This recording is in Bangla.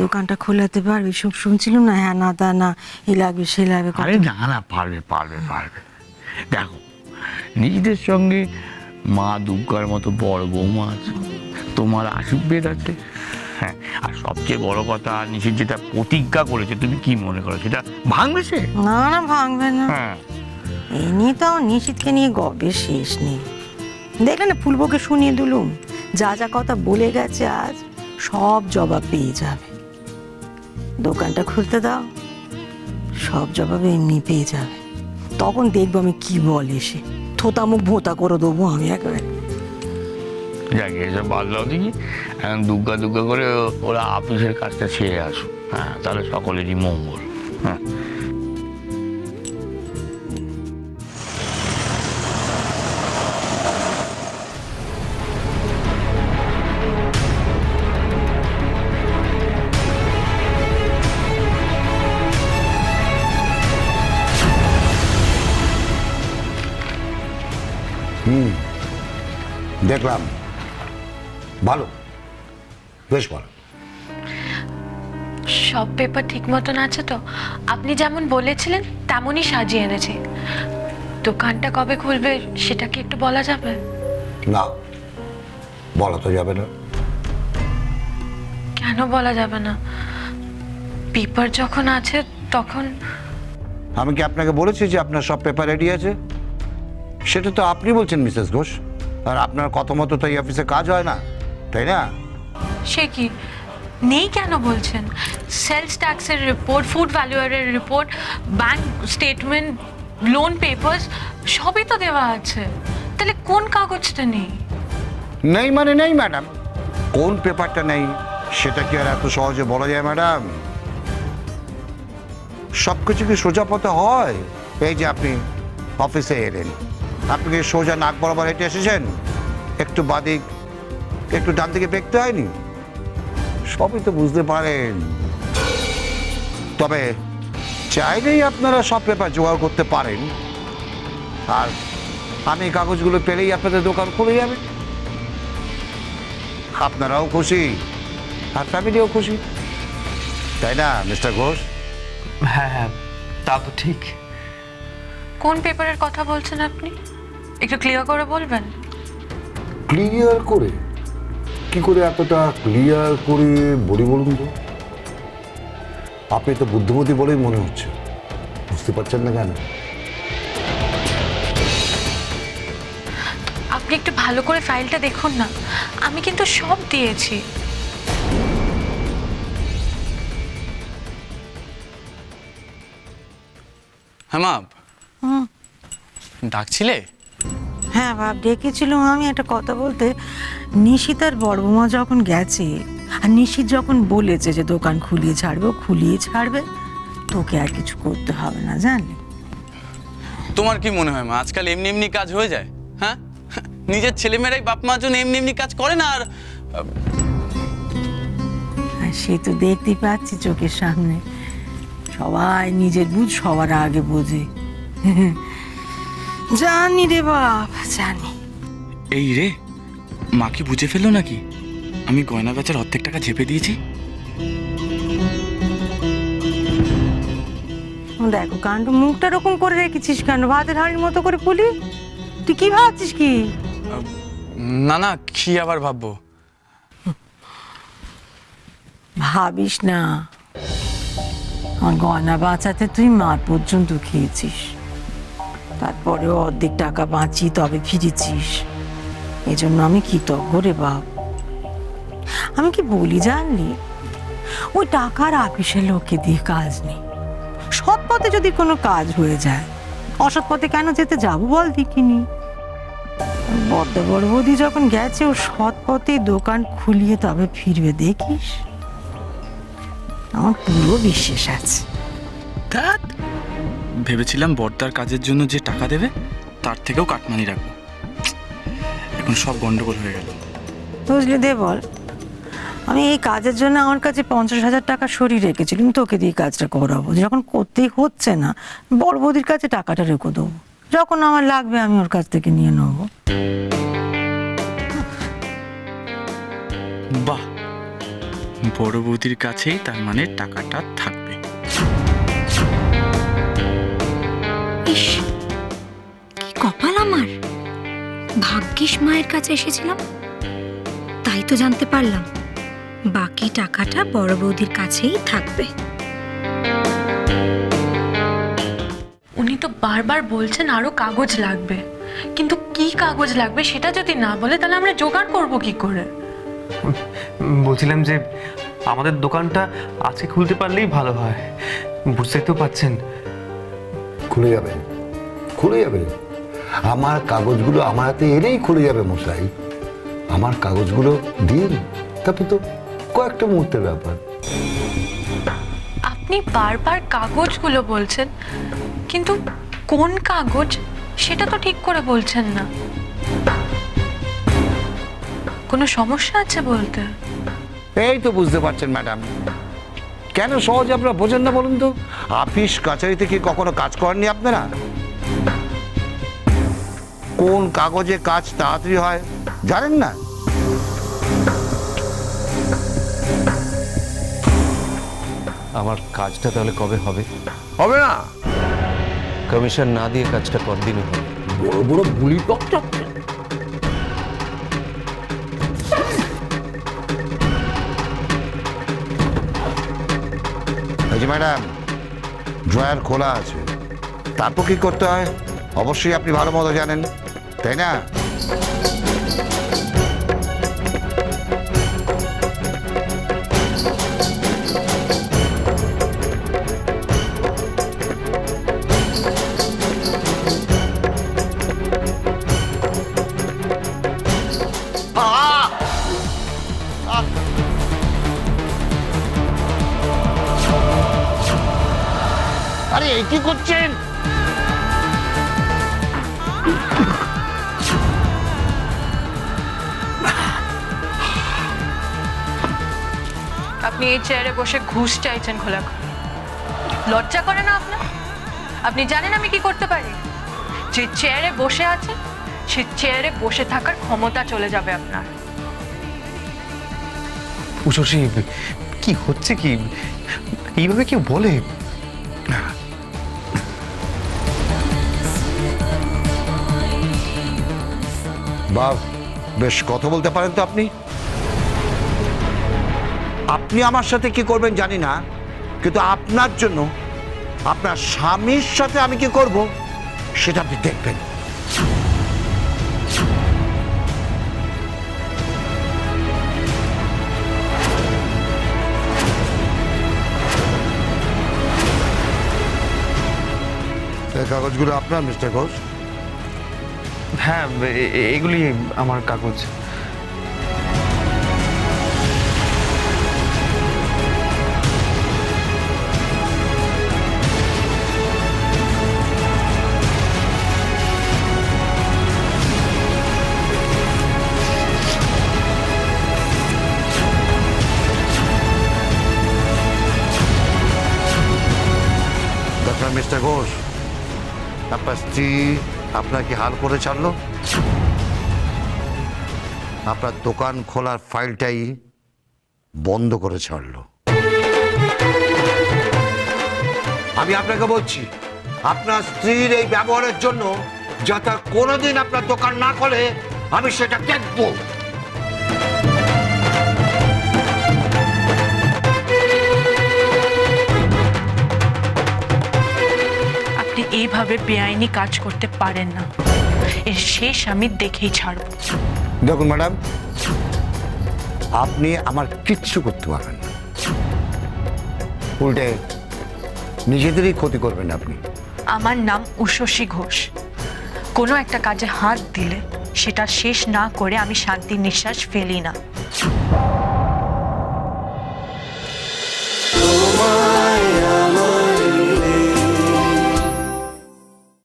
দোকানটা খোলাতে পারবি? সব শুনছিলাম না, হ্যাঁ না তা না, এ লাগবে সে লাগবে। আরে না না, পারবে পারবে পারবে। দেখো, নিজেদের সঙ্গে মা দুর্গার মতো বড় বৌমা আছে, তোমার আশীর্বাদ আছে, হ্যাঁ, আর সবচেয়ে বড় কথা নিশির যেটা প্রতিজ্ঞা করেছে, তুমি কি মনে করো সেটা ভাঙবে সে? না না, ভাঙবে না। হ্যাঁ, এই নিয়ে তো নিশিতকে নিয়ে গবের শেষ নেই। দেখলে না, ফুলবকে শুনিয়ে দিলুম, যা যা কথা বলে গেছে আজ সব জবাব পেয়ে যাবে। দোকানটা খুলতে দাও, সব জবাব এমনি পেয়ে যাবে। তখন দেখবো আমি কি বলে সে, থোতা মুখ ভোতা করে দেবো আমি একেবারে। যাক এসব বাদ দাও দেখি, এখন দুর্গা দুর্গা করে ওরা অফিসের কাজটা ছেড়ে আসুক, হ্যাঁ, তাহলে সকলেরই মঙ্গল। হ্যাঁ, দেখলাম, ভালো, বেশ ভালো। সব পেপার ঠিক মতন আছে তো? আপনি যেমন বলেছিলেন তেমনই সাজিয়ে এনেছি। দোকানটা কবে খুলবে সেটা কি একটু বলা যাবে? না, বলা তো যাবে না। কেন বলা যাবে না? পেপার যখন আছে তখন। আমি কি আপনাকে বলেছি যে আপনার সব পেপার রেডি আছে? সেটা তো আপনি বলছেন মিসেস ঘোষ, আর আপনার কথা মতো তো এই অফিসে কাজ হয় না, তাই না? সে কি নেই কেন বলছেন? সেলস ট্যাক্সের রিপোর্ট, ফুড ভ্যালুয়ারের report, bank statement, loan papers সবই তো দেওয়া আছে। তাহলে কোন কাগজটা নেই? নেই মানে নেই ম্যাডাম। কোন পেপারটা নেই সেটা কি আর এত সহজে বলা যায় ম্যাডাম? সব কিছু কি সোজা পথে হয়? এই যে আপনি অফিসে এলেন, আপনি কি সোজা নাক বরাবর হেঁটে এসেছেন? একটু বাদিক একটু ডান দিকে দেখতে হয়নি? সবই তো বুঝতে পারেন। তবে চাইলেই আপনারা সব পেপার জোগাড় করতে পারেন, আর আমি কাগজগুলো পেলেই আপনাদের দোকান খুলে যাবে। আপনারাও খুশি আর ফ্যামিলিও খুশি, তাই না মিস্টার ঘোষ? হ্যাঁ হ্যাঁ, তা তো ঠিক। কোন পেপারের কথা বলছেন আপনি? একটু ক্লিয়ার করে বলবেন? ক্লিয়ার করে? কি করে এতটা ক্লিয়ার করে বলি বলুন তো? আপনি তো বুদ্ধিমতী বলেই মনে হচ্ছে, বুঝতে পারছেন না কেন? আপনি একটু ভালো করে ফাইলটা দেখুন না, আমি কিন্তু সব দিয়েছি। হ্যাঁ মা, হুম। ডাকছিলে? হ্যাঁ বাপ, ডেকেছিলাম আমি একটা কথা বলতে। নিশিতার বড় বৌমা যখন গেছে, আর নিশিত যখন বলেছে যে দোকান খুলিয়ে ছাড়বে, ও খুলিয়ে ছাড়বে, তোকে আর কিছু করতে হবে না, জানলি? তোমার কি মনে হয় মা, আজকাল এমনি এমনি কাজ হয়ে যায়? হ্যাঁ, নিজের ছেলেমেয়েরাই বাপ মার জন্য এমনি এমনি কাজ করে না। আর আর সে তো দেখতেই পাচ্ছি চোখের সামনে, সবাই নিজের বুঝ সবার আগে বোঝে। জানি রে বাপ, জানি। এই রে, মা কি বুঝে ফেললো নাকি আমি গয়না বেচার অর্ধেক টাকা ঝেপে দিয়েছি? দেখো কাণ্ড, মুখটা এরকম করে রেখেছিস কেন? ভাতের হাঁড়ির মতো করে ফুলি, তুই কি ভাবছিস কি? না না, কি আবার ভাববো? ভাবিস না, আমার গয়না বাঁচাতে তুই মার পর্যন্ত খেয়েছিস, তারপরেও অর্ধেক টাকা বাঁচি তবে ফিরেছিস। এজন্য আমি কৃতজ্ঞ রে বাপ। আমি কি বলি জানলি, ওই টাকার আপিসের লোককে দিয়ে কাজ নেই। সৎ পথে যদি কোনো কাজ হয়ে যায়, অসৎ পথে কেন যেতে যাবো বল দেখিনি? বড্ড বড় বৌদি যখন গেছে, ও সৎ পথে দোকান খুলিয়ে তবে ফিরবে, দেখিস। আমার পুরো বিশ্বাস আছে। ধ্যাৎ, ভেবেছিলাম বর্দার কাজের জন্য যে টাকা দেবে তার থেকেও কাটমানি রাখবো। এখন সব গন্ডগোল হয়ে গেল। বুঝলি দে বল, আমি এই কাজের জন্য আমার কাছে 50,000 টাকা সরিয়ে রেখেছিলাম, তোকে দিয়ে কাজটা করাবো। যখন করতেই হচ্ছে না, বড় বৌদির কাছে টাকাটা রেখে দেবো, যখন আমার লাগবে আমি ওর কাছ থেকে নিয়ে নেবো। বাহ, বড় বৌদির কাছেই তার মানে টাকাটা থাকবে। ইস, কি কপাল আমার! ভাগ্যিস মায়ের কাছে এসেছিলাম, তাই তো জানতে পারলাম বাকি টাকাটা বড় বৌদির কাছেই থাকবে। উনি তো বারবার বলছেন আরো কাগজ লাগবে, কিন্তু কি কাগজ লাগবে সেটা যদি না বলে তাহলে আমরা জোগাড় করব কি করে? বলছিলাম যে আমাদের দোকানটা আজকে খুলতে পারলেই ভালো হয়, বুঝতেই তো পাচ্ছেন। খুলে যাবে, খুলে যাবে। আমার কাগজগুলো আমার হাতে এলেই খুলে যাবে মশাই। আমার কাগজগুলো দিন, তারপর তো কয়েকটা মুহূর্তের ব্যাপার। আপনি বারবার কাগজগুলো বলছেন, কিন্তু কোন কাগজ সেটা তো ঠিক করে বলছেন না। কোনো সমস্যা আছে বলতে? এই তো বুঝতে পারছেন ম্যাডাম, কেন সহজে আপনারা বোঝেন না বলুন তো? অফিস কাছারিতে কি কখনো কাজ করেননি আপনারা? কোন কাগজে কাজ তাড়াতাড়ি হয় জানেন না? আমার কাজটা তাহলে কবে হবে? হবে না? কমিশন না দিয়ে কাজটা কতদিনই হবে? বড় বড় বুলি টকটক। এই যে ম্যাডাম, ড্রয়ার খোলা আছে, তারপর কি করতে হয় অবশ্যই আপনি ভালো মতো জানেন, তাই না? আরে এই কি করছেন? আপনি এই চেয়ারে বসে ঘুষ চাইছেন খোলা? লজ্জা করে না আপনার? আপনি জানেন আমি কি করতে পারি? যে চেয়ারে বসে আছে সে চেয়ারে বসে থাকার ক্ষমতা চলে যাবে আপনার। উষসী, কি হচ্ছে কি? এইভাবে কেউ বলে? বাহ, বেশ কথা বলতে পারেন তো আপনি। আপনি আমার সাথে কি করবেন জানি না, কিন্তু আপনার জন্য আপনার স্বামীর সাথে আমি কি করব সেটা আপনি দেখবেন। এই কাগজগুলো আপনার মিস্টার ঘোষ? হ্যাঁ, এগুলি আমার কাগজ। ডক্টর মিস্টার ঘোষ, আপনার স্ত্রী আপনার কি হাল করে ছাড়লো? আপনার দোকান খোলার ফাইলটাই বন্ধ করে ছাড়লো। আমি আপনাকে বলছি, আপনার স্ত্রীর এই ব্যবহারের জন্য যাতে কোনোদিন আপনার দোকান না খোলে আমি সেটা দেখবো। আপনি এইভাবে বেআইনি কাজ করতে পারেন না, এর শেষ আমি দেখেই ছাড়ব। দেখুন ম্যাডাম, আপনি আমার কিচ্ছু করতে পারবেন না, উল্টে নিজেদেরই ক্ষতি করবেন আপনি। আমার নাম উষসী ঘোষ। কোনো একটা কাজে হাত দিলে সেটা শেষ না করে আমি শান্তির নিঃশ্বাস ফেলি না।